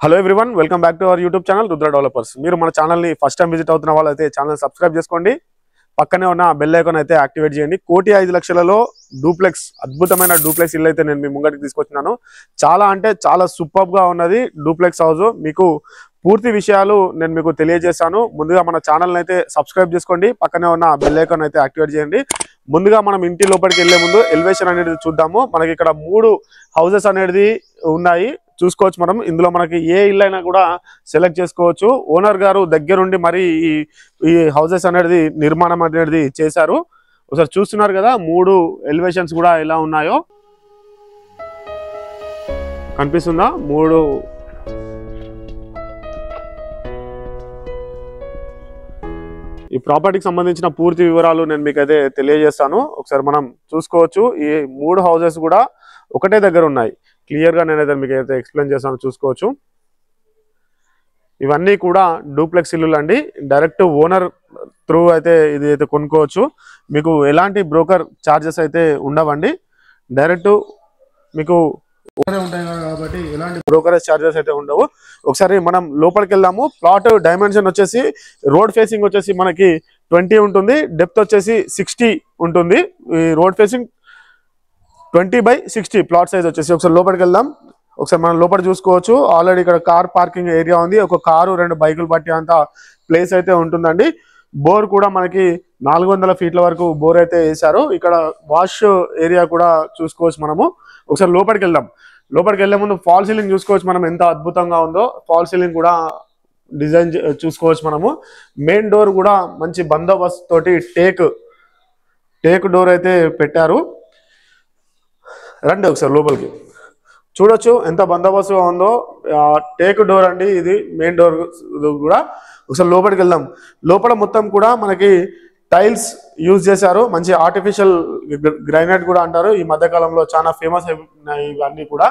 Hello everyone, welcome back to our YouTube channel Rudra developers. మీరు మన ఛానల్ని ఫస్ట్ టైం విజిట్ అవుతున్న వాళ్ళైతే ఛానల్ సబ్స్క్రైబ్ చేసుకోండి. పక్కనే ఉన్న బెల్ ఐకాన్ అయితే యాక్టివేట్ చేయండి. 1,05,00,000లో డూప్లెక్స్, అద్భుతమైన డూప్లెక్స్ ఇల్లు అయితే నేను మీ ముంగటికి తీసుకొచ్చినాను. చాలా అంటే చాలా సూపర్గా ఉన్నది డూప్లెక్స్ హౌస్. మీకు పూర్తి విషయాలు నేను మీకు తెలియజేస్తాను. ముందుగా మన ఛానల్ని అయితే సబ్స్క్రైబ్ చేసుకోండి. పక్కనే ఉన్న బెల్ ఐకాన్ అయితే యాక్టివేట్ చేయండి. ముందుగా మనం ఇంటి లోపలికి వెళ్లే ముందు ఎలివేషన్ అనేది చూద్దాము. మనకి ఇక్కడ 3 హౌసెస్ అనేది ఉన్నాయి, చూసుకోవచ్చు. మనం ఇందులో మనకి ఏ ఇల్లు అయినా కూడా సెలెక్ట్ చేసుకోవచ్చు. ఓనర్ గారు దగ్గరుండి మరి ఈ హౌసెస్ అనేది నిర్మాణం అనేది చేశారు. ఒకసారి చూస్తున్నారు కదా 3 ఎలివేషన్స్ కూడా ఎలా ఉన్నాయో కనిపిస్తుందా. 3 ఈ ప్రాపర్టీకి సంబంధించిన పూర్తి వివరాలు నేను మీకైతే తెలియజేస్తాను. ఒకసారి మనం చూసుకోవచ్చు. ఈ 3 హౌసెస్ కూడా ఒకటే దగ్గర ఉన్నాయి. క్లియర్గా నేనైతే మీకు అయితే ఎక్స్ప్లెయిన్ చేస్తాను, చూసుకోవచ్చు. ఇవన్నీ కూడా డూప్లెక్స్ ఇల్లులు అండి. డైరెక్ట్ ఓనర్ త్రూ అయితే ఇది అయితే కొనుక్కోవచ్చు. మీకు ఎలాంటి బ్రోకర్ ఛార్జెస్ అయితే ఉండవండి. డైరెక్ట్ మీకు ఓనరే ఉంటాయి కాబట్టి ఎలాంటి బ్రోకరేజ్ ఛార్జెస్ అయితే ఉండవు. ఒకసారి మనం లోపలికి వెళ్దాము. ప్లాట్ డైమెన్షన్ వచ్చేసి రోడ్ ఫేసింగ్ వచ్చేసి మనకి 20 ఉంటుంది, డెప్త్ వచ్చేసి 60 ఉంటుంది. ఈ రోడ్ ఫేసింగ్ 20/60 ప్లాట్ సైజ్ వచ్చేసి. ఒకసారి లోపలికి వెళ్దాం. ఒకసారి మనం లోపల చూసుకోవచ్చు. ఆల్రెడీ ఇక్కడ కార్ పార్కింగ్ ఏరియా ఉంది. ఒక కారు 2 బైకులు పట్టే అంత ప్లేస్ అయితే ఉంటుందండి. బోర్ కూడా మనకి 400 ఫీట్ల వరకు బోర్ అయితే వేశారు. ఇక్కడ వాష్ ఏరియా కూడా చూసుకోవచ్చు మనము. ఒకసారి లోపలికి వెళ్దాం. లోపలికి వెళ్లే ముందు ఫాల్ సీలింగ్ చూసుకోవచ్చు మనం, ఎంత అద్భుతంగా ఉందో. ఫాల్ సీలింగ్ కూడా డిజైన్ చూసుకోవచ్చు మనము. మెయిన్ డోర్ కూడా మంచి బందోబస్తు తోటి టేక్ డోర్ అయితే పెట్టారు. రండి ఒకసారి లోపలికి చూడొచ్చు ఎంత బందోబస్తుగా ఉందో. టేక్ డోర్ అండి ఇది, మెయిన్ డోర్ కూడా. ఒకసారి లోపలికి వెళ్దాం. లోపల మొత్తం కూడా మనకి టైల్స్ యూజ్ చేశారు. మంచి ఆర్టిఫిషియల్ గ్రైనైట్ కూడా అంటారు. ఈ మధ్యకాలంలో చాలా ఫేమస్ అయినాయి ఇవన్నీ కూడా.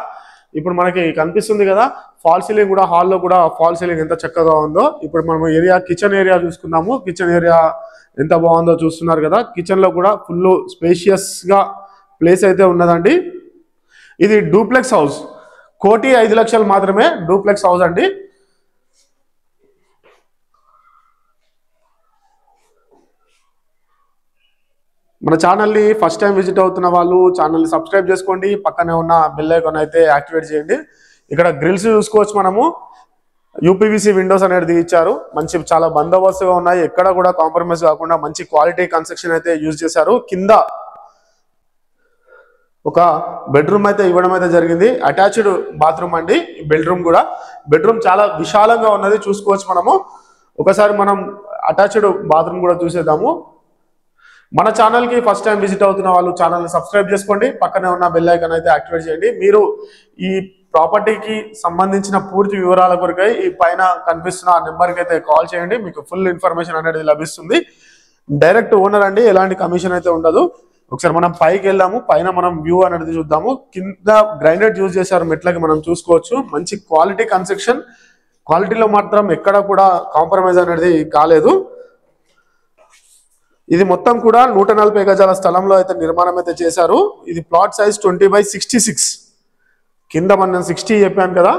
ఇప్పుడు మనకి కనిపిస్తుంది కదా ఫాల్ సీలింగ్ కూడా. హాల్లో కూడా ఫాల్ సీలింగ్ ఎంత చక్కగా ఉందో. ఇప్పుడు మనం కిచెన్ ఏరియా చూసుకుందాము. కిచెన్ ఏరియా ఎంత బాగుందో చూస్తున్నారు కదా. కిచెన్ లో కూడా ఫుల్ స్పేషియస్ గా ప్లేస్ అయితే ఉన్నదండి. ఇది డూప్లెక్స్ హౌస్. 1,05,00,000 మాత్రమే డూప్లెక్స్ హౌస్ అండి. మన ఛానల్ని ఫస్ట్ టైం విజిట్ అవుతున్న వాళ్ళు ఛానల్ని సబ్స్క్రైబ్ చేసుకోండి. పక్కనే ఉన్న బెల్ ఐకాన్ అయితే యాక్టివేట్ చేయండి. ఇక్కడ గ్రిల్స్ చూసుకోవచ్చు మనము. యూపీవీసీ విండోస్ అనేది ఇచ్చారు. మంచి చాలా బందోబస్తుగా ఉన్నాయి. ఎక్కడ కూడా కాంప్రమైజ్ కాకుండా మంచి క్వాలిటీ కన్స్ట్రక్షన్ అయితే యూజ్ చేశారు. కింద ఒక బెడ్రూమ్ అయితే ఇవ్వడం అయితే జరిగింది. అటాచ్డ్ బాత్రూమ్ అండి బెడ్రూమ్ చాలా విశాలంగా ఉన్నది, చూసుకోవచ్చు మనము. ఒకసారి మనం అటాచ్డ్ బాత్రూమ్ కూడా చూసేద్దాము. మన ఛానల్కి ఫస్ట్ టైం విజిట్ అవుతున్న వాళ్ళు ఛానల్ని సబ్స్క్రైబ్ చేసుకోండి. పక్కనే ఉన్న బెల్ ఐకాన్ అయితే యాక్టివేట్ చేయండి. మీరు ఈ ప్రాపర్టీకి సంబంధించిన పూర్తి వివరాల కొరకై ఈ పైన కనిపిస్తున్న నెంబర్కి అయితే కాల్ చేయండి. మీకు ఫుల్ ఇన్ఫర్మేషన్ అనేది లభిస్తుంది. డైరెక్ట్ ఓనర్ అండి, ఎలాంటి కమిషన్ అయితే ఉండదు. ఒకసారి మనం పైకి వెళ్దాము. పైన మనం వ్యూ అనేది చూద్దాము. కింద గ్రైనైట్ యూజ్ చేశారు మెట్లకి, మనం చూసుకోవచ్చు. మంచి క్వాలిటీ కన్స్ట్రక్షన్. క్వాలిటీలో మాత్రం ఎక్కడ కూడా కాంప్రమైజ్ అనేది కాలేదు. ఇది మొత్తం కూడా 140 గజాల స్థలంలో అయితే నిర్మాణం అయితే చేశారు. ఇది ప్లాట్ సైజ్ 20/66. కింద మనం 60 చెప్పాను కదా,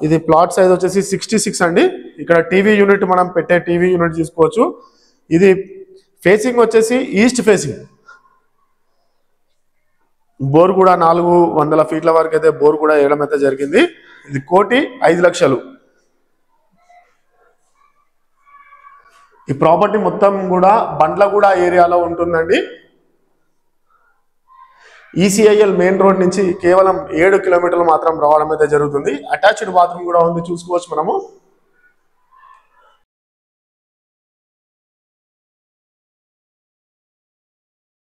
ఇది ప్లాట్ సైజ్ వచ్చేసి 66 అండి. ఇక్కడ టీవీ యూనిట్, మనం పెట్టే టీవీ యూనిట్ చూసుకోవచ్చు. ఇది ఫేసింగ్ వచ్చేసి ఈస్ట్ ఫేసింగ్. బోర్ కూడా 400 ఫీట్ల వరకు అయితే బోర్ కూడా వేయడం అయితే జరిగింది. ఇది 1,05,00,000. ఈ ప్రాపర్టీ మొత్తం కూడా బండ్లగూడ ఏరియాలో ఉంటుందండి. ఈసీఐఎల్ మెయిన్ రోడ్ నుంచి కేవలం 7 కిలోమీటర్లు మాత్రం రావడం అయితే జరుగుతుంది. అటాచ్డ్ బాత్రూమ్ కూడా ఉంది, చూసుకోవచ్చు మనము.